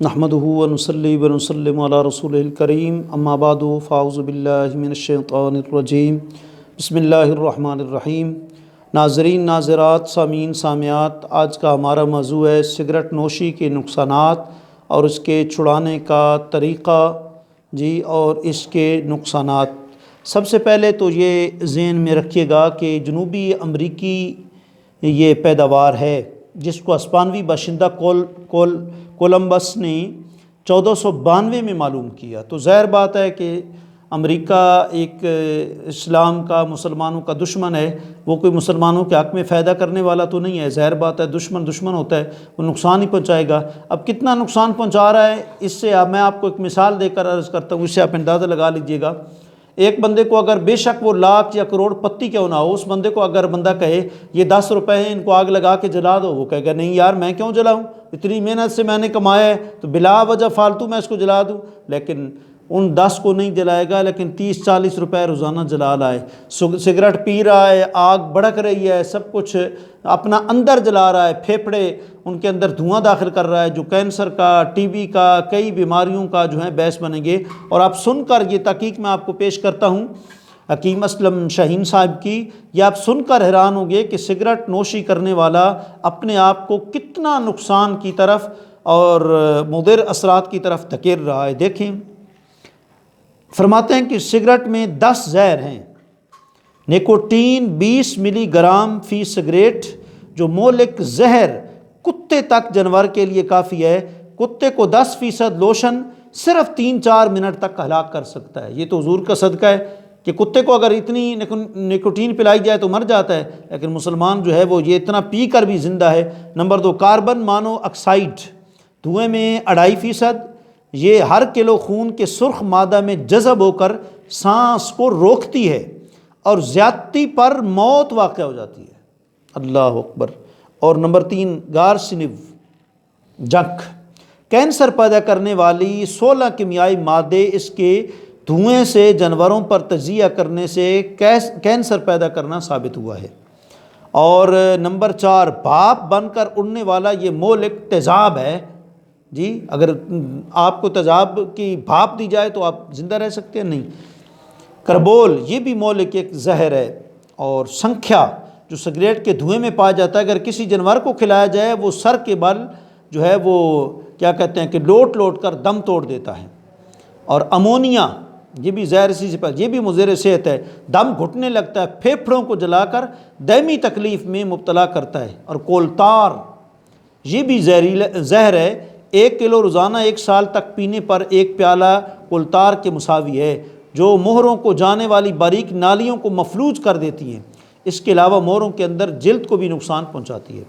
نحمدہ ونصلی ونسلم علی رسول الکریم اما بعد فاعوذ باللہ من الشیطان الرجیم بسم اللہ الرحمن الرحیم۔ ناظرین، ناظرات، سامعین، سامعات، آج کا ہمارا موضوع ہے سگریٹ نوشی کے نقصانات اور اس کے چھڑانے کا طریقہ اور اس کے نقصانات۔ سب سے پہلے تو یہ ذہن میں رکھیے گا کہ جنوبی امریکی یہ پیداوار ہے جس کو اسپانوی باشندہ کولمبس نے 1492 میں معلوم کیا۔ تو ظاہر بات ہے کہ امریکہ ایک اسلام کا، مسلمانوں کا دشمن ہے، وہ کوئی مسلمانوں کے حق میں فائدہ کرنے والا تو نہیں ہے۔ ظاہر بات ہے دشمن ہوتا ہے، وہ نقصان ہی پہنچائے گا۔ اب کتنا نقصان پہنچا رہا ہے اس سے میں آپ کو ایک مثال دے کر عرض کرتا ہوں، اس سے آپ اندازہ لگا لیجئے گا۔ ایک بندے کو اگر بے شک وہ لاکھ یا کروڑ پتی کیوں نہ ہو، اس بندے کو اگر بندہ کہے یہ 10 روپے ہیں، ان کو آگ لگا کے جلا دو، وہ کہے گا نہیں یار میں کیوں جلاؤں، اتنی محنت سے میں نے کمایا ہے تو بلا وجہ فالتو میں اس کو جلا دوں۔ لیکن ان 10 کو نہیں جلائے گا، لیکن 30-40 روپے روزانہ جلا لائے۔ سگریٹ پی رہا ہے، آگ بھڑک رہی ہے، سب کچھ اپنا اندر جلا رہا ہے، پھیپھڑے ان کے اندر دھواں داخل کر رہا ہے جو کینسر کا، ٹی بی کا، کئی بیماریوں کا باعث بنیں گے۔ اور آپ سن کر، یہ تحقیق میں آپ کو پیش کرتا ہوں حکیم اسلم شاہین صاحب کی، یہ آپ سن کر حیران ہوں گے کہ سگریٹ نوشی کرنے والا اپنے آپ کو کتنا نقصان کی طرف اور مضر اثرات کی طرف دھکیل رہا ہے۔ دیکھیں، فرماتے ہیں کہ سگریٹ میں 10 زہر ہیں۔ نیکوٹین 20 ملی گرام فی سگریٹ، جو مہلک زہر کتے تک جانور کے لیے کافی ہے۔ کتے کو 10% لوشن صرف 3-4 منٹ تک ہلاک کر سکتا ہے۔ یہ تو حضور کا صدقہ ہے کہ کتے کو اگر اتنی نیکوٹین پلائی جائے تو مر جاتا ہے، لیکن مسلمان وہ یہ اتنا پی کر بھی زندہ ہے۔ نمبر 2، کاربن مانو آکسائڈ، دھوئیں میں 2.5%، یہ ہر کلو خون کے سرخ مادہ میں جذب ہو کر سانس کو روکتی ہے اور زیادتی پر موت واقع ہو جاتی ہے۔ اللہ اکبر۔ اور نمبر 3، گارسینو جنک، کینسر پیدا کرنے والی 16 کیمیائی مادے اس کے دھوئیں سے جانوروں پر تجزیہ کرنے سے کینسر پیدا کرنا ثابت ہوا ہے۔ اور نمبر 4، بھاپ بن کر اڑنے والا یہ مہلک تیزاب ہے۔ اگر آپ کو تیزاب کی بھاپ دی جائے تو آپ زندہ رہ سکتے ہیں؟ نہیں۔ کربول، یہ بھی مہلک ایک زہر ہے۔ اور سنکھیا، جو سگریٹ کے دھوئیں میں پایا جاتا ہے، اگر کسی جانور کو کھلایا جائے وہ سر کے بل وہ کیا کہتے ہیں کہ لوٹ کر دم توڑ دیتا ہے۔ اور امونیا، یہ بھی زہر اسی سے یہ بھی مضر صحت ہے، دم گھٹنے لگتا ہے، پھیپھڑوں کو جلا کر دائمی تکلیف میں مبتلا کرتا ہے۔ اور کولتار، یہ بھی زہر ہے، 1 کلو روزانہ 1 سال تک پینے پر 1 پیالہ کولتار کے مساوی ہے، جو مہروں کو جانے والی باریک نالیوں کو مفلوج کر دیتی ہیں۔ اس کے علاوہ مہروں کے اندر جلد کو بھی نقصان پہنچاتی ہے۔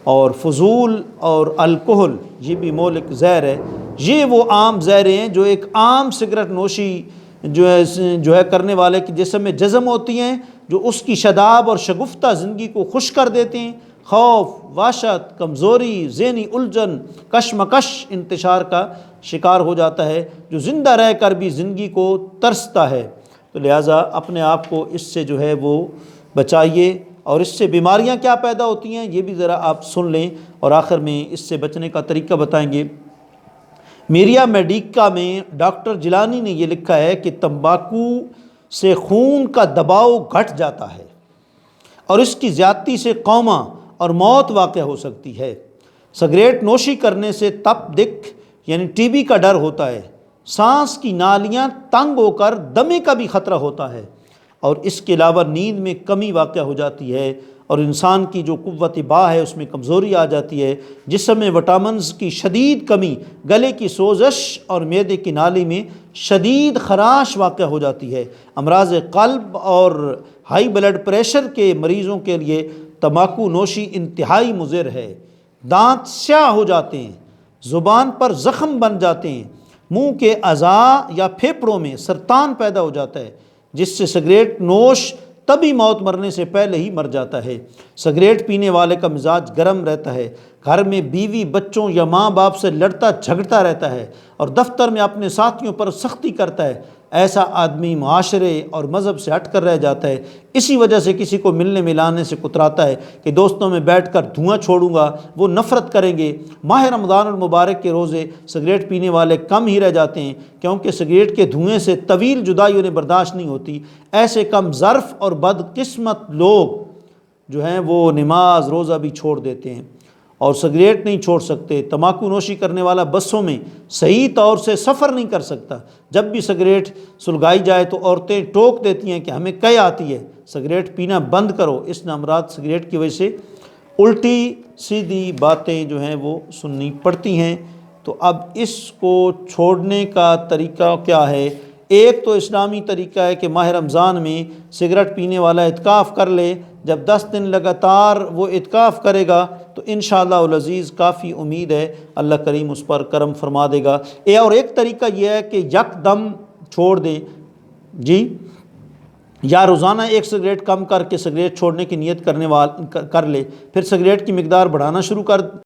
اور فضول اور الکحل، یہ بھی مہلک زہر ہے۔ یہ وہ عام زہر ہیں جو ایک عام سگریٹ نوشی کرنے والے کے جسم میں جذب ہوتی ہیں، جو اس کی شاداب اور شگفتہ زندگی کو خوش کر دیتے ہیں۔ خوف، وحشت، کمزوری، ذہنی الجھن، کشمکش انتشار کا شکار ہو جاتا ہے، جو زندہ رہ کر بھی زندگی کو ترستا ہے۔ تو لہٰذا اپنے آپ کو اس سے وہ بچائیے۔ اور اس سے بیماریاں کیا پیدا ہوتی ہیں یہ بھی ذرا آپ سن لیں، اور آخر میں اس سے بچنے کا طریقہ بتائیں گے۔ میریا میڈیکا میں ڈاکٹر جیلانی نے یہ لکھا ہے کہ تمباکو سے خون کا دباؤ گھٹ جاتا ہے اور اس کی زیادتی سے کوما اور موت واقع ہو سکتی ہے۔ سگریٹ نوشی کرنے سے تپ دق ٹی بی کا ڈر ہوتا ہے۔ سانس کی نالیاں تنگ ہو کر دمے کا بھی خطرہ ہوتا ہے، اور اس کے علاوہ نیند میں کمی واقع ہو جاتی ہے، اور انسان کی جو قوت باہ ہے اس میں کمزوری آ جاتی ہے۔ جسم میں وٹامنز کی شدید کمی، گلے کی سوزش اور معدے کی نالی میں شدید خراش واقع ہو جاتی ہے۔ امراض قلب اور ہائی بلڈ پریشر کے مریضوں کے لیے تمباکو نوشی انتہائی مضر ہے۔ دانت سیاہ ہو جاتے ہیں، زبان پر زخم بن جاتے ہیں، منہ کے اعضاء یا پھیپھڑوں میں سرطان پیدا ہو جاتا ہے، جس سے سگریٹ نوش تبھی موت مرنے سے پہلے ہی مر جاتا ہے۔ سگریٹ پینے والے کا مزاج گرم رہتا ہے، گھر میں بیوی بچوں یا ماں باپ سے لڑتا جھگڑتا رہتا ہے، اور دفتر میں اپنے ساتھیوں پر سختی کرتا ہے۔ ایسا آدمی معاشرے اور مذہب سے ہٹ کر رہ جاتا ہے۔ اسی وجہ سے کسی کو ملنے ملانے سے کتراتا ہے کہ دوستوں میں بیٹھ کر دھواں چھوڑوں گا، وہ نفرت کریں گے۔ ماہ رمضان المبارک کے روزے سگریٹ پینے والے کم ہی رہ جاتے ہیں، کیونکہ سگریٹ کے دھوئیں سے طویل جدائی انہیں برداشت نہیں ہوتی۔ ایسے کم ظرف اور بدقسمت لوگ جو ہیں وہ نماز روزہ بھی چھوڑ دیتے ہیں اور سگریٹ نہیں چھوڑ سکتے۔ تمباکو نوشی کرنے والا بسوں میں صحیح طور سے سفر نہیں کر سکتا۔ جب بھی سگریٹ سلگائی جائے تو عورتیں ٹوک دیتی ہیں کہ ہمیں قے آتی ہے، سگریٹ پینا بند کرو۔ اس نامراد سگریٹ کی وجہ سے الٹی سیدھی باتیں جو ہیں وہ سننی پڑتی ہیں۔ تو اب اس کو چھوڑنے کا طریقہ کیا ہے؟ ایک تو اسلامی طریقہ ہے کہ ماہ رمضان میں سگریٹ پینے والا اعتکاف کر لے۔ جب 10 دن لگاتار وہ اعتکاف کرے گا تو انشاءاللہ العزیز کافی امید ہے اللہ کریم اس پر کرم فرما دے گا۔ اور ایک طریقہ یہ ہے کہ یک دم چھوڑ دے، جی، یا روزانہ ایک سگریٹ کم کر کے سگریٹ چھوڑنے کی نیت کر لے، پھر سگریٹ کی مقدار بڑھانا شروع کر